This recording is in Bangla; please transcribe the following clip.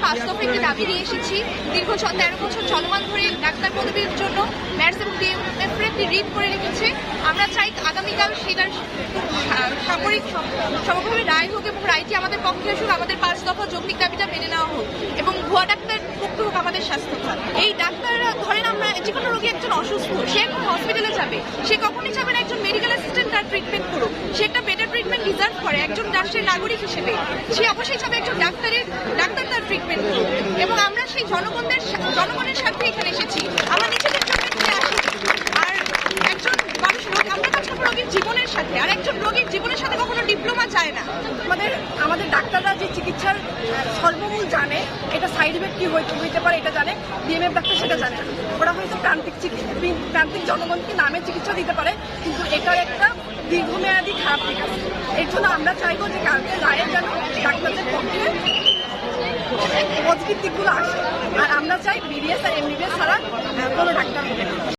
5 দফা একটি দাবি নিয়ে এসেছি। দীর্ঘ 13 বছর চলমান ধরে ডাক্তার পদবীর জন্য ম্যাটস এবং ডিএমএফ একটি রিট করে রেখেছে। আমরা চাই আগামীকাল সেটার সামরিক সমভাবে রায় হোক এবং রায়টি আমাদের পক্ষে আসুক, আমাদের 5 দফা যৌক্তিক দাবিটা মেনে নেওয়া হোক এবং ভুয়া ডাক্তার মুক্ত হোক আমাদের স্বাস্থ্য খাত। এই ডাক্তাররা ধরেন আমরা যে কোনো রোগী একজন অসুস্থ, সে এখন হসপিটালে যাবে, সে কখনই যাবে না একজন মেডিকেল অ্যাসিস্ট্যান্ট তার ট্রিটমেন্ট করুক। সে একটা বেটার ট্রিটমেন্ট ডিজার্ভ করে একজন রাষ্ট্রের নাগরিক হিসেবে। সে অবশ্যই চাবে একজন ডাক্তার তার ট্রিটমেন্ট করুক এবং আমরা সেই জনগণের সাথে এখানে এসেছি। আমরা নিজেদের জন্য এখানে আসি। আর একজন মানুষ আমরা কাজ করবো রোগীর জীবনের সাথে, আর একজন রোগীর জীবনের সাথে কখনো ডিপ্লোমা যায় না। আমাদের ডাক্তাররা যে চিকিৎসার সর্বমূল জানে, এটা সাইড ইফেক্ট কি হইতে পারে এটা জানে, ডিএমএফ ডাক্তার সেটা জানে না। ওরা হয়তো প্রান্তিক জনগণকে নামে চিকিৎসা দিতে পারে, কিন্তু এটার একটা দীর্ঘমেয়াদী খারাপ দিক আছে। এর জন্য আমরা চাইবো যে কালকে রায়ের যেন ডাক্তারদের পক্ষে পজিটিভ দিকগুলো আসে। আর আমরা চাই বিবিএস আর এমবিবিএস ছাড়া কোনো ডাক্তার হবে না।